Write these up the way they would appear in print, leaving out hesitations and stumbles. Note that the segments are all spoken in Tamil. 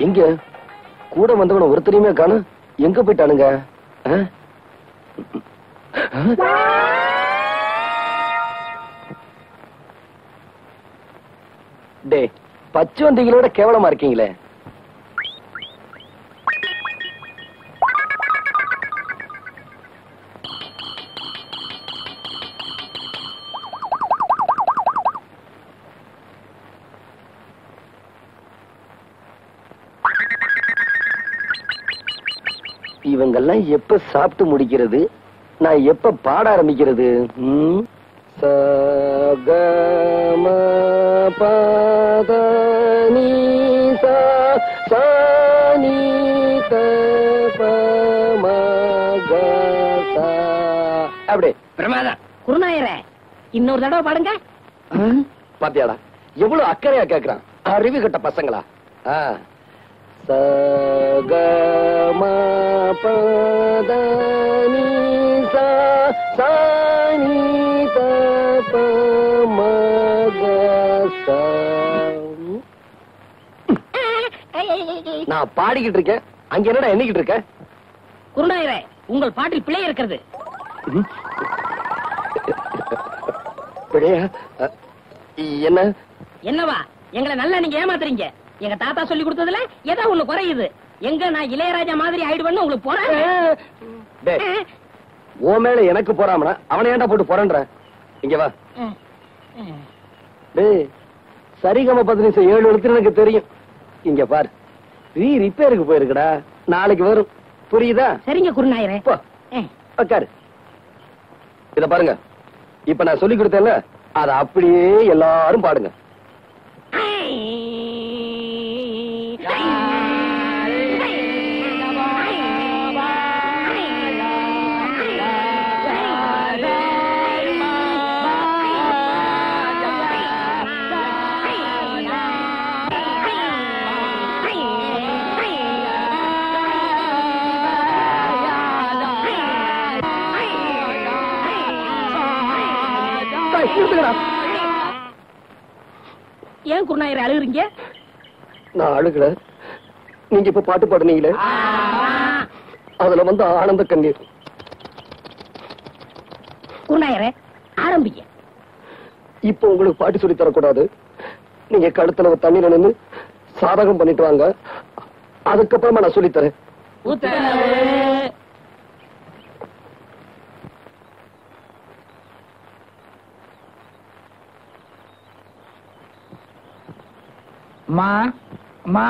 எங்க கூட வந்தவன ஒருத்தரையுமே காணும். எங்க போயிட்டானுங்க? டே, பச்சை வண்டிகளோட கேவலமா இருக்கீங்களே. இவங்கெல்லாம் எப்ப சாப்பிட்டு முடிக்கிறது? நான் எப்ப பாட ஆரம்பிக்கிறது? சகம பதனி சானி அப்படி பிரமாதம். குருநாயரே, இன்னொரு தடவை பாடுங்க. பாத்தியாடா எவ்வளவு அக்கறையா கேக்குறான். அறிவு கட்ட பசங்களா. சகம பதனி சானி நான் பாடிக்கிட்டு இருக்கேன். அங்க என்னடா எண்ணிக்கிட்டு இருக்க? குருநாயரே, உங்கள் பாட்டில் பிழை இருக்கிறது. பிழையா? என்ன என்னவா? எங்களை நல்லா நீங்க ஏமாத்துறீங்க. எங்க தாத்தா சொல்லி கொடுத்ததுல ஏதோ ஒண்ணு குறையுது. எங்க நான் இளையராஜா மாதிரி ஆயிடுவேன்னு உங்களுக்கு போறேன். ஓ மேல எனக்கு போறாமனா அவனை ஏன்டா போட்டு போறன்ற? இங்க வா. டேய், சரிகம 17 எழுத்து எனக்கு தெரியும். இங்க பாரு, ரிப்பேருக்கு போயிருக்குடா. நாளைக்கு வரும். புரியுதா? சரிங்க குருநாயரே. உட்காரு. இத பாருங்க, இப்ப நான் சொல்லி கொடுத்தேன்ல, அத அப்படியே எல்லாரும் பாடுங்க. ஏன் குருநாயரே அழுகுறீங்க? நான் அழுகல. நீங்க இப்ப பாட்டு பாடுனீங்களே, அதுல வந்து ஆனந்த கண்ணீர். குருநாயரே, ஆரம்பிங்க. இப்ப உங்களுக்கு பாட்டு சொல்லி தரக்கூடாது. நீங்க கழுத்துல ஒரு தண்ணீர் நின்று சாதகம் பண்ணிட்டு வாங்க. அதுக்கப்புறமா நான் சொல்லித்தரேன். மா மா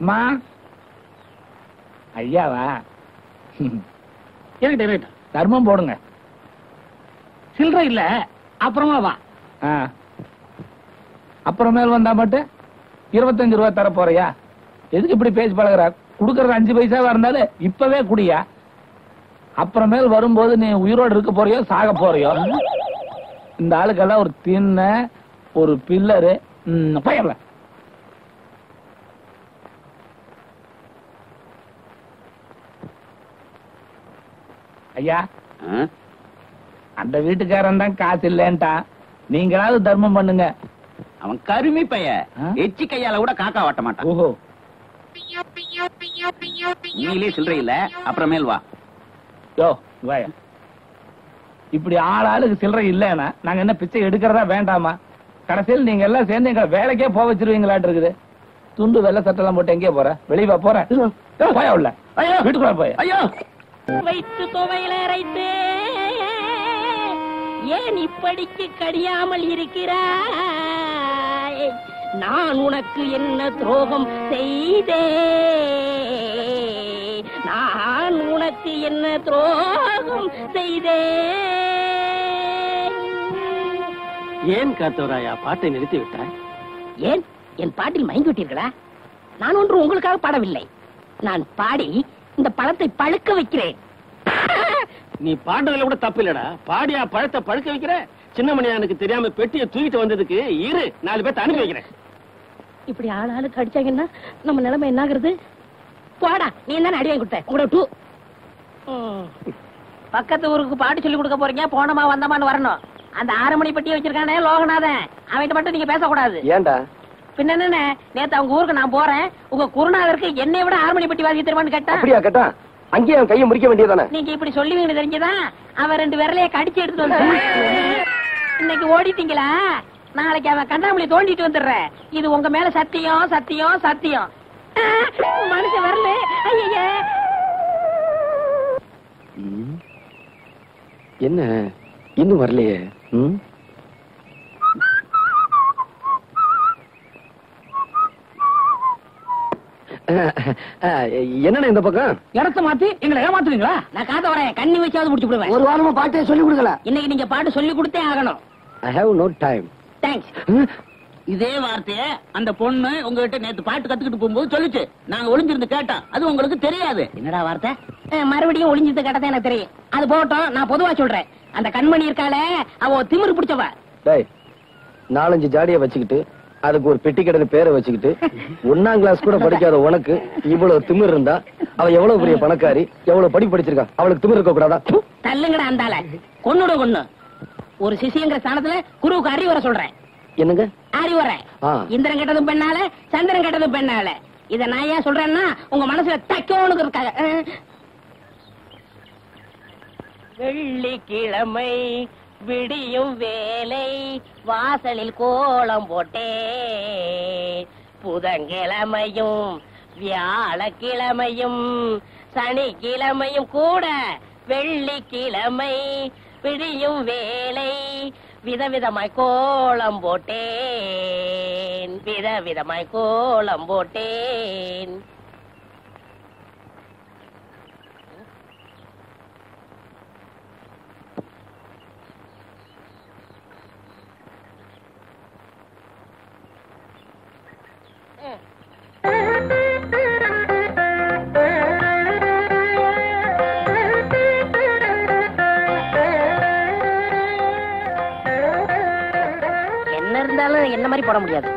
மா ஐயாவா? தர்மம் போடுங்க. சில்லறை இல்ல, அப்புறமா வா. அப்புறமேல் வந்தா மட்டும் 25 ரூபாய் தர போறியா? எதுக்கு இப்படி பேசி பழகுற? குடுக்கறது 5 பைசாவா இருந்தாலும் இப்பவே குடியா. அப்புறமேல் வரும்போது நீ உயிரோடு இருக்க போறியோ சாக போறியோ? இந்த ஆளுக்கெல்லாம் ஒரு தின்ன ஒரு பில்லரு பயர்ல. ஐயா, அந்த வீட்டுக்காரன் தான் காசு இல்லன்ட்டான். நீங்களாவது தர்மம் பண்ணுங்க. அவன் கருமி பைய, எச்சி கையால கூட காக்கா வாட்ட மாட்டான். ஓஹோ, நீங்களே சில்லறை இல்ல, அப்புறமேல் வா. யோ வாய. இப்படி ஆளுக்கு சில்லறை இல்லன்னா நாங்க என்ன பிச்சை எடுக்கிறதா வேண்டாமா? கடைசியில் நீங்க எல்லாம் சேர்ந்து எங்க வேலைக்கே போக வச்சிருவீங்களாட்டு இருக்குது. துண்டு வெள்ளை சட்டெல்லாம் போட்டு எங்கே போற? வெளியே போற? போயா உள்ள வீட்டுக்குள்ள போய். ஐயோ, வைத்து துவையில அரைத்து ஏன் இப்படிக்கு கடியாமல் இருக்கிறாய்? நான் உனக்கு என்ன துரோகம் செய்தேன்? நான் உனக்கு என்ன துரோகம் செய்தேன்? ஏன் காத்தவராயா பாட்டை நிறுத்தி விட்டாய்? ஏன் என் பாட்டில் மயங்கி விட்டீர்களா? நான் ஒன்று உங்களுக்காக பாடவில்லை. நான் பாடி இந்த பழத்தை பழுக்க வைக்கிறேன். நீ பாடுறதுல கூட தப்பு இல்லடா. பாடியா பழத்தை பழுக்க வைக்கிற? சின்னமணியானுக்கு தெரியாம பெட்டியை தூக்கிட்டு வந்ததுக்கு 4 பேர்த்த அனுப்பி வைக்கிறேன். இப்படி ஆளுக்கு அடிச்சாங்கன்னா நம்ம நிலைமை என்ன ஆகுறது? போடா, நீ என்ன அடி வாங்கி கொடுத்த? உங்களோட டூ பக்கத்து ஊருக்கு பாட்டு சொல்லி கொடுக்க போறீங்க. போனமா வந்தமான்னு வரணும். அந்த 6 மணி பெட்டியை வச்சிருக்கானே லோகநாதன், அவன்கிட்ட மட்டும் நீங்க பேசக்கூடாது. ஏண்டா பின்ன என்ன, நேத்து அவங்க ஊருக்கு நான் போறேன், உங்க குருநாதருக்கு என்னை விட ஹார்மோனி பட்டி வாசிக்க தெரியுமான்னு கேட்டா. அப்படியா கேட்டா? அங்கேயே அவன் கையை முறிக்க வேண்டியதானே? நீங்க இப்படி சொல்லுவீங்கன்னு தெரிஞ்சுதான் அவன் 2 விரலைய கடிச்சு எடுத்து வந்து இன்னைக்கு ஓடிட்டீங்களா? நாளைக்கு அவன் கண்ணாமூலி தோண்டிட்டு வந்துடுறேன். இது உங்க மேல சத்தியம் சத்தியம் சத்தியம். மனுஷன் வரல. ஐயா என்ன இன்னும் வரலையே? என்ன இந்த பக்கம் இடத்த மாத்தி எங்களை ஏமாத்துவீங்களா? நான் காத்த வரேன், கண்ணி வச்சாவது முடிச்சு விடுவேன். ஒரு வாரமா பாட்டே சொல்லி கொடுக்கல. இன்னைக்கு நீங்க பாட்டு சொல்லி கொடுத்தே ஆகணும். I have no time. Thanks. இதே வார்த்தைய அந்த பொண்ணு உங்ககிட்ட நேத்து பாட்டு கத்துக்கிட்டு போகும்போது சொல்லுச்சு. நாங்க ஒளிஞ்சிருந்து கேட்டோம், அது உங்களுக்கு தெரியாது. என்னடா வார்த்தை? மறுபடியும் ஒளிஞ்சிட்டு கேட்டதே எனக்கு தெரியும். அது போட்டோம், நான் பொதுவா சொல்றேன். அந்த கண்மணி இருக்காளே, அவ திமிரு பிடிச்சவ. டேய், 4-5 ஜாடிய வச்சுக்கிட்டு அதுக்கு ஒரு பெட்டி கடை பேரை வச்சுக்கிட்டு 1ஆம் கிளாஸ் கூட படிக்காத உனக்கு இவ்வளவு திமிர் இருந்தா அவ எவ்வளவு பெரிய பணக்காரி, எவ்வளவு படி படிச்சிருக்கா? அவளுக்கு திமிர் இருக்க கூடாதா? தள்ளுங்கடா அந்தால. கொன்னுட கொன்னு. ஒரு சிசிங்கிற ஸ்தானத்துல குருவுக்கு அறிவுரை சொல்றேன். என்னங்க அறிவுரை? இந்திரன் கெட்டதும் பெண்ணால, சந்திரன் கெட்டதும் பெண்ணால. இத நான் ஏன் சொல்றேன்னா உங்க மனசுல தைக்கோனுக்கு இருக்காங்க. வெள்ளிக்கிழமை விடியும் வேலை வாசலில் கோலம் போட்டே, புதன்கிழமையும் வியாழக்கிழமையும் சனிக்கிழமையும் கூட வெள்ளிக்கிழமை விடியும் வேலை விதவிதமாய் கோலம் போட்டேன், விதவிதமாய் கோலம் போட்டேன். என்ன இருந்தாலும் என்ன மாதிரி போட முடியாது.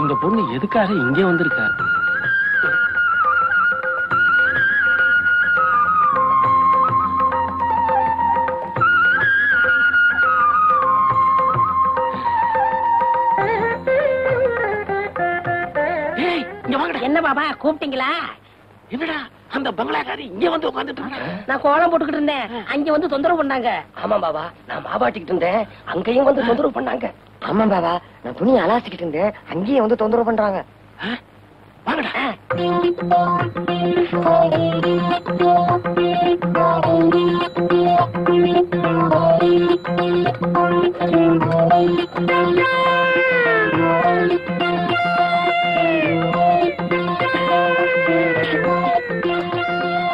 இந்த பொண்ணு எதுக்காக இங்கே வந்திருக்கா? என்ன பாபா கூப்பிட்டீங்களா? என்னடா அந்த பங்களாக்காரி இங்க வந்து உட்கார்ந்துட்டு இருக்கா? நான் கோலம் போட்டுக்கிட்டு இருந்தேன், அங்க வந்து தொந்தரவு பண்ணாங்க. ஆமா பாபா, நான் மாபாட்டிக்கிட்டு இருந்தேன், அங்கேயும் வந்து தொந்தரவு பண்ணாங்க. ஆமா பாபா, நான் துணியை அலாசிக்கிட்டு இருந்தேன், அங்கேயும் வந்து தொந்தரவு பண்றாங்க. வாங்கடா.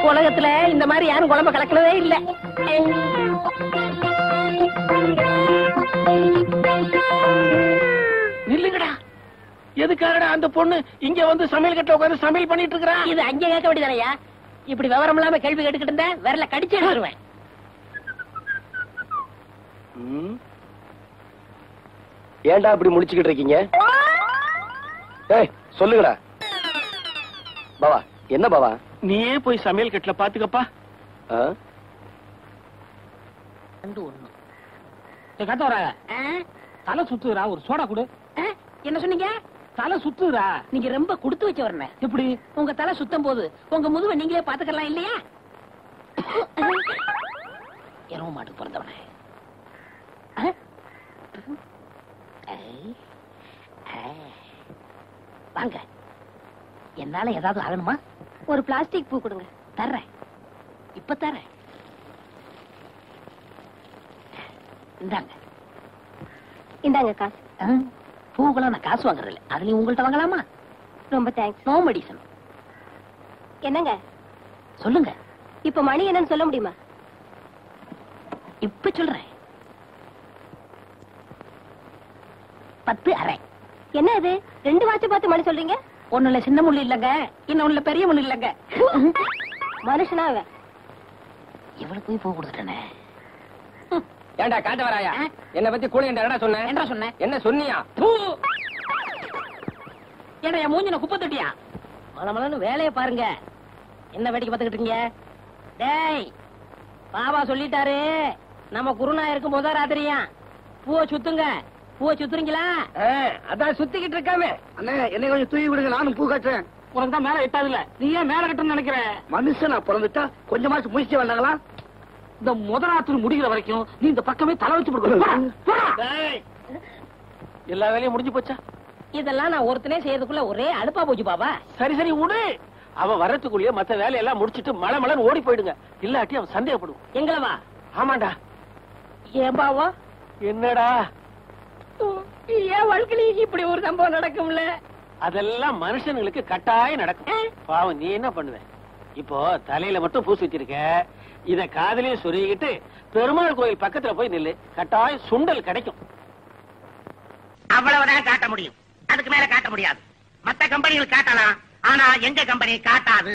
உலகத்துல இந்த மாதிரி யாரும் குழம்பு கலக்கவே இல்ல. நில்லுங்கடா. எதுக்காகடா அந்த பொண்ணு இங்க வந்து சமையல் கட்ட உட்கார்ந்து சமையல் பண்ணிட்டு இருக்கா? இது அங்க கேட்க வேண்டியதானயா? இப்படி விவரம் இல்லாம கேள்வி கேட்டுக்கிட்டு இருந்த விரல கடிச்சு எடுத்துருவேன். ஏன்டா இப்படி முடிச்சுக்கிட்டு இருக்கீங்க? ஏய் சொல்லுங்கடா. பாவா, என்ன பாவா? நீயே போய் சமையல் கட்டல பாத்துக்கப்பா. தலை சுத்துறா, ஒரு சோடா கொடு. என்ன சொன்னீங்க? தலை சுத்துறா. நீங்க ரொம்ப கொடுத்து வச்சு வரணும். எப்படி? உங்க தலை சுத்தம் போது உங்க முதுவை நீங்களே பாத்துக்கலாம் இல்லையா? இரவு மாட்டுக்கு பிறந்தவன. வாங்க, என்னால ஏதாவது ஆகணுமா? ஒரு பிளாஸ்டிக் பூ கொடுங்க. தர்றேன், இப்ப தர்றேன். இந்தாங்க. இந்தாங்க காசு. பூக்கெல்லாம் நான் காசு வாங்குறது இல்ல. அதுலயும் உங்கள்ட்ட வாங்கலாமா? ரொம்ப தேங்க்ஸ். No medicine. என்னங்க சொல்லுங்க. இப்ப மணி என்னன்னு சொல்ல முடியுமா? இப்ப சொல்றேன். 10:30. என்ன அது 2 வாட்ச் பார்த்து மணி சொல்றீங்க? ஒண்ணுல சின்ன முள்ளு இல்லங்க, இன்னொன்னுல பெரிய முள்ளு இல்லங்க. மனுஷனா அவன்? இவளுக்கு போய் பூ கொடுத்துட்டேனே. ஏண்டா காட்ட வராயா? என்ன பத்தி கூலி என்ன சொன்ன? என்ன சொன்னேன்? என்ன சொன்னியா? ஏடா என் மூஞ்சின குப்பை தொட்டியா? மலமலன்னு வேலையை பாருங்க. என்ன வேடிக்கை பார்த்துக்கிட்டு இருக்கீங்க? டேய், பாபா சொல்லிட்டாரு, நம்ம குருநாயருக்கு முத ராத்திரியா பூவை சுத்துங்க. பூவை சுத்துறீங்களா? அதான் சுத்திக்கிட்டு இருக்காமே. அண்ணே என்னை கொஞ்சம் தூக்கி விடுங்க, நானும் பூ கட்டுறேன். உனக்கு தான் மேல எட்டாதுல, நீ ஏன் மேல கட்டணும்னு நினைக்கிற? மனுஷனா பிறந்துட்டா கொஞ்சமாச்சு முயற்சி வந்தாங்களா? இந்த முதலாத்திரி முடிகிற வரைக்கும் நீ இந்த பக்கமே தலை வச்சு கொடுக்கணும். எல்லா வேலையும் முடிஞ்சு போச்சா? இதெல்லாம் நான் ஒருத்தனே செய்யறதுக்குள்ள ஒரே அலுப்பா போச்சு பாபா. சரி சரி விடு. அவன் வரத்துக்குள்ளேயே மத்த வேலையெல்லாம் முடிச்சிட்டு மலை மலைன்னு ஓடி போயிடுங்க. இல்லாட்டி அவன் சந்தேகப்படுவான். எங்களவா? ஆமாண்டா. ஏன் பாவா? என்னடா ஏன் வாழ்க்கையில இப்படி ஒரு சம்பவம் நடக்கும்ல? அதெல்லாம் மனுஷங்களுக்கு கட்டாயம் நடக்கும். பாவம் நீ என்ன பண்ணுவ? இப்போ தலையில மட்டும் பூ சுத்திருக்க, இத காதலையும் சொருகிட்டு பெருமாள் கோயில் பக்கத்துல போய் நில்லு, கட்டாயம் சுண்டல் கிடைக்கும். அவ்வளவுதான் காட்ட முடியும், அதுக்கு மேல காட்ட முடியாது. மத்த கம்பெனிகள் காட்டலாம், ஆனா எங்க கம்பெனி காட்டாது.